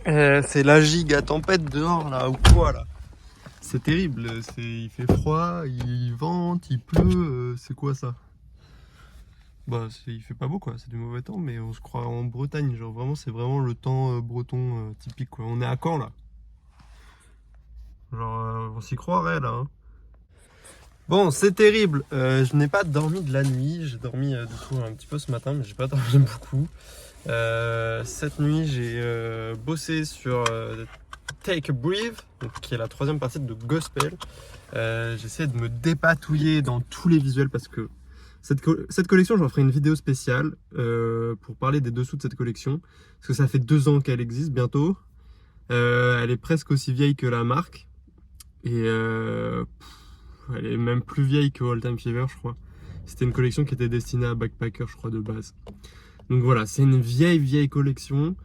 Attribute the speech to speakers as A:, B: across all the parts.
A: C'est la giga tempête dehors là, ou quoi là? C'est terrible, il fait froid, il vente, il pleut, c'est quoi ça? Bah il fait pas beau quoi, c'est du mauvais temps, mais on se croit en Bretagne, genre vraiment c'est vraiment le temps breton typique quoi. On est à Caen là. Genre on s'y croirait là. Hein. Bon c'est terrible, je n'ai pas dormi de la nuit, j'ai dormi du coup un petit peu ce matin, mais j'ai pas dormi beaucoup. Cette nuit j'ai bossé sur Take a Breathe, qui est la troisième partie de Gospel. J'essaie de me dépatouiller dans tous les visuels parce que cette collection, j'en ferai une vidéo spéciale pour parler des dessous de cette collection. Parce que ça fait 2 ans qu'elle existe bientôt. Elle est presque aussi vieille que la marque. Et elle est même plus vieille que All Time Fever, je crois. C'était une collection qui était destinée à backpacker, je crois, de base. Donc voilà, c'est une vieille collection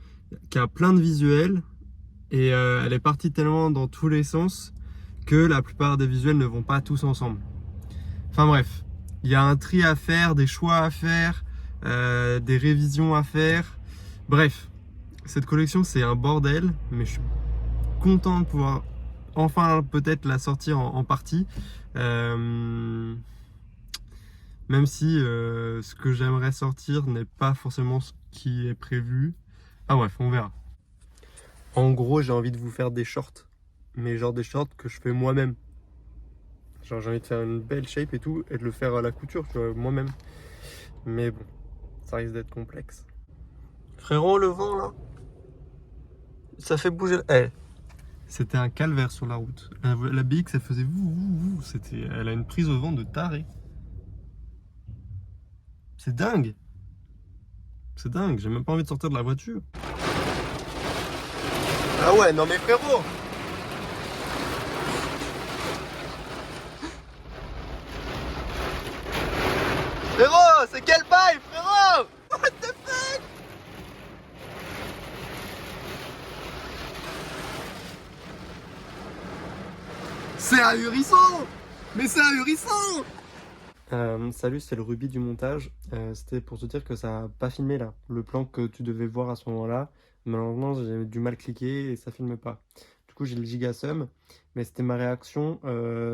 A: qui a plein de visuels. Et elle est partie tellement dans tous les sens que la plupart des visuels ne vont pas tous ensemble. Enfin bref, il y a un tri à faire, des choix à faire, des révisions à faire. Bref, cette collection c'est un bordel, mais je suis content de pouvoir enfin peut-être la sortir en partie. Même si ce que j'aimerais sortir n'est pas forcément ce qui est prévu. Ah bref, on verra. En gros, j'ai envie de vous faire des shorts, mais genre des shorts que je fais moi-même. Genre j'ai envie de faire une belle shape et tout, et de le faire à la couture, tu vois, moi-même. Mais bon, ça risque d'être complexe. Frérot, le vent là, ça fait bouger. C'était un calvaire sur la route. La BX, elle faisait vous. Elle a une prise au vent de taré. C'est dingue. C'est dingue, j'ai même pas envie de sortir de la voiture. Ah ouais, non mais frérot. Frérot, c'est quel bail, frérot? What the fuck? C'est ahurissant! Mais c'est ahurissant! Salut, c'est le Ruby du montage. C'était pour te dire que ça n'a pas filmé là. Le plan que tu devais voir à ce moment-là, malheureusement j'ai du mal cliquer et ça filme pas. Du coup j'ai le giga seum, mais c'était ma réaction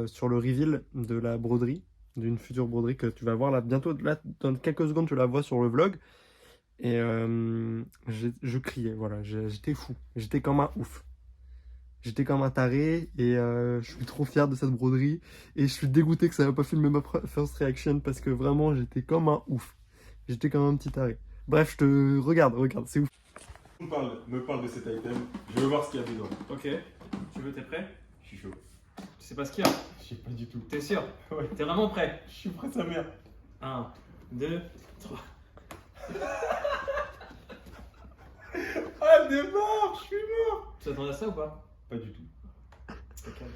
A: sur le reveal de la broderie, d'une future broderie que tu vas voir là bientôt. Là, dans quelques secondes tu la vois sur le vlog. Et je criais, voilà, j'étais fou, j'étais comme un ouf. J'étais comme un taré et je suis trop fier de cette broderie et je suis dégoûté que ça n'ait pas filmé ma first reaction parce que vraiment j'étais comme un ouf. J'étais comme un petit taré. Bref, je te regarde, c'est ouf.
B: Me parle de cet item, je veux voir ce qu'il y a dedans.
C: Ok, tu veux, t'es prêt?
B: Je suis chaud.
C: Tu sais pas ce qu'il y a?
B: Je sais pas du tout.
C: T'es sûr?
B: Ouais.
C: T'es vraiment prêt?
B: Je suis prêt, sa mère.
C: 1, 2, 3.
B: Ah, le mort, je suis mort.
C: Tu t'attendais à ça ou pas?
B: Pas du tout.
C: C'est calme.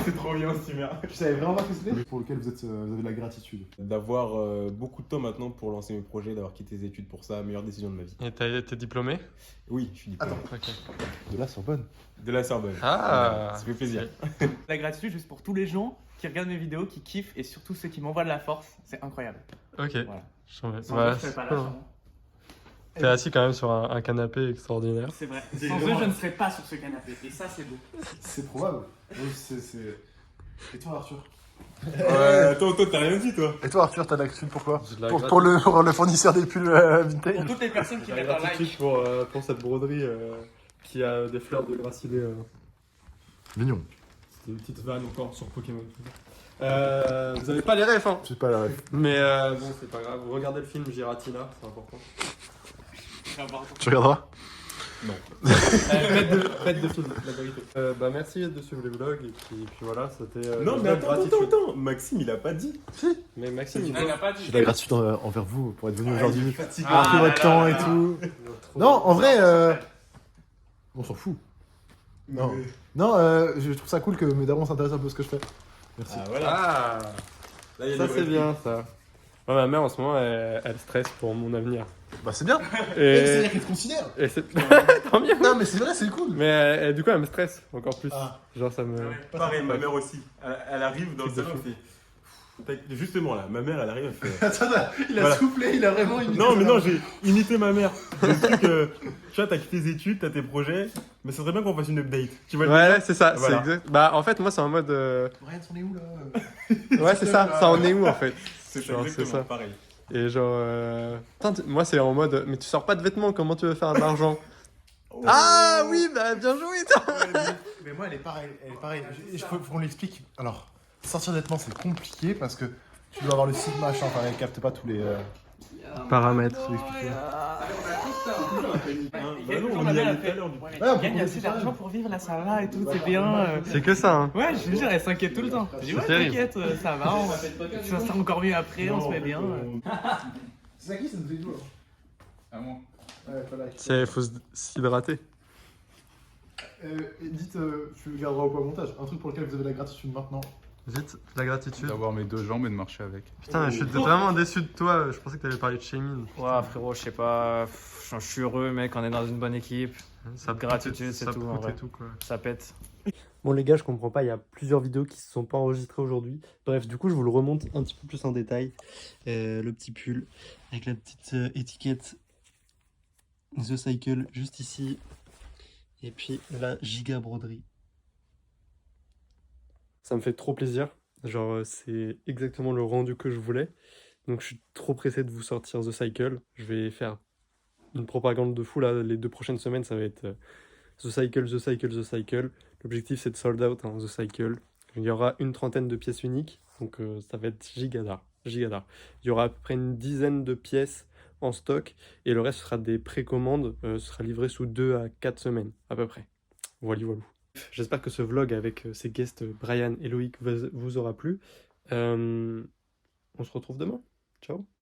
B: C'est trop bien, ce merde.
D: Je savais vraiment pas que c'était, mais pour lequel vous avez de la gratitude.
B: D'avoir beaucoup de temps maintenant pour lancer mes projets, d'avoir quitté les études pour ça, meilleure décision de ma vie.
A: Et t'es diplômé?
B: Oui, je suis diplômé.
A: Ok.
D: De la Sorbonne.
B: De la Sorbonne.
A: Ah,
B: Voilà, ça fait plaisir.
E: La gratitude juste pour tous les gens qui regardent mes vidéos, qui kiffent et surtout ceux qui m'envoient de la force. C'est incroyable.
A: Ok.
E: Voilà.
A: Sans
E: Sans
A: ouais,
E: eux, je serais pas là. sûrement.
A: T'es assis quand même sur un canapé extraordinaire.
E: C'est vrai. Sans eux, je ne serais pas sur ce canapé. Et ça, c'est beau.
D: C'est probable. Et toi, Arthur?
B: Attends, toi, t'as rien dit, toi.
D: Et toi, Arthur, t'as de la gratitude pourquoi?
A: J'ai de la
D: Pour le fournisseur des pulls vintage.
E: Pour toutes les personnes qui
A: J'ai
E: mettent
A: la
E: un
A: gratitude
E: like.
A: pour cette broderie qui a des fleurs de gracilet.
D: Mignon.
A: C'était une petite vanne encore sur Pokémon. Vous avez pas les refs, hein?
D: Je sais pas la ref.
A: Mais bon, c'est pas grave. Regardez le film Giratina, c'est important.
D: Tu regarderas?
A: Faites de film, la vérité. Bah merci de suivre les vlogs et puis voilà, c'était.
B: Non,
A: une
B: mais
A: belle gratitude.
B: attends. Maxime, il a pas dit.
A: Mais Maxime, il
E: Elle n'a pas dit.
D: J'ai de la gratitude envers vous pour être venu aujourd'hui.
B: Fatigué.
D: Avoir pris votre temps et tout. Non, en vrai, on s'en fout. Non. Non, je trouve ça cool que mes darons s'intéressent un peu à ce que je fais. Merci.
B: Ah, voilà.
A: Ah,
B: Là, il y a
A: ça
B: des
A: c'est
B: vrais
A: bien ça. Ouais, ma mère en ce moment elle stresse pour mon avenir.
D: Bah, c'est bien.
A: Et,
D: C'est-à-dire qu'elle te considère.
A: et c'est tant mieux.
D: Non, mais c'est vrai, c'est cool.
A: Mais du coup elle me stresse encore plus.
D: Ah.
A: Genre ça me.
B: trucs. Pareil, ma mère aussi. Elle arrive dans le
A: Truc de
B: salon,
A: fou.
B: elle fait. Justement, là, ma mère, elle arrive, elle fait...
D: Attends, il a
B: Voilà.
D: soufflé, il a vraiment imité.
B: Non, mais non, j'ai imité ma mère. Le truc, tu vois, t'as quitté tes études, t'as tes projets, mais ça serait bien qu'on fasse une update. Tu vois le délire
A: Ouais, c'est ça,
B: Voilà.
A: c'est exact. Bah, en fait, moi, c'est en mode.
D: Brian, t'en es où là?
A: Ouais, c'est ça, ça en est où en fait?
B: C'est
A: Genre,
B: exactement
A: c'est ça.
B: pareil.
A: Et genre. Putain, moi, c'est en mode. Mais tu sors pas de vêtements, comment tu veux faire de l'argent?
B: Oh.
A: Ah oui, bah, bien joué, toi!
D: Mais moi, elle est pareille. Elle est pareille. Faut qu'on l'explique. Alors, sortir de vêtements, c'est compliqué parce que tu dois avoir le site machin. Enfin, elle capte pas tous les.
A: Paramètres.
B: Bah non, on y allait tout à l'heure, du coup.
D: Ouais, on peut
E: Gagne assez
D: commencer
E: d'argent pour vivre, là ça va et tout, c'est bien.
A: C'est que ça, hein.
E: Ouais, je te jure, elle s'inquiète tout le temps. Je dis ouais,
A: terrible.
E: t'inquiète, ça va, ça sera encore mieux après, on se met bien.
D: C'est à qui ça nous fait d'où là?
F: À moi.
D: Ouais, pas là.
A: Faut s'hydrater.
D: Dites, tu garderas au point montage. Un truc pour lequel vous avez la gratitude maintenant.
A: Vite, la gratitude.
F: D'avoir mes 2 jambes et de marcher avec.
A: Putain, je suis vraiment déçu de toi. Je pensais que t'allais parler de Shaymin.
C: Ouais, frérot, je sais pas. Je suis heureux, mec, on est dans une bonne équipe.
A: Ça
C: Gratitude, c'est
A: ça
C: tout,
A: proute
C: en vrai.
A: et tout, quoi.
C: Ça pète.
A: Bon les gars, je comprends pas, il y a plusieurs vidéos qui se sont pas enregistrées aujourd'hui. Bref, du coup, je vous le remonte un petit peu plus en détail. Le petit pull avec la petite étiquette The Cycle juste ici. Et puis la giga broderie. Ça me fait trop plaisir. Genre, c'est exactement le rendu que je voulais. Donc, je suis trop pressé de vous sortir The Cycle. Je vais faire une propagande de fou là. Les 2 prochaines semaines, ça va être The Cycle, The Cycle, The Cycle. L'objectif, c'est de sold out, hein, The Cycle. Il y aura une trentaine de pièces uniques. Donc, ça va être gigadar. Gigadar. Il y aura à peu près une dizaine de pièces en stock. Et le reste sera des précommandes. Ce sera livré sous 2 à 4 semaines, à peu près. Voilà, voilà. J'espère que ce vlog avec ces guests Brian et Loïc vous aura plu. On se retrouve demain. Ciao.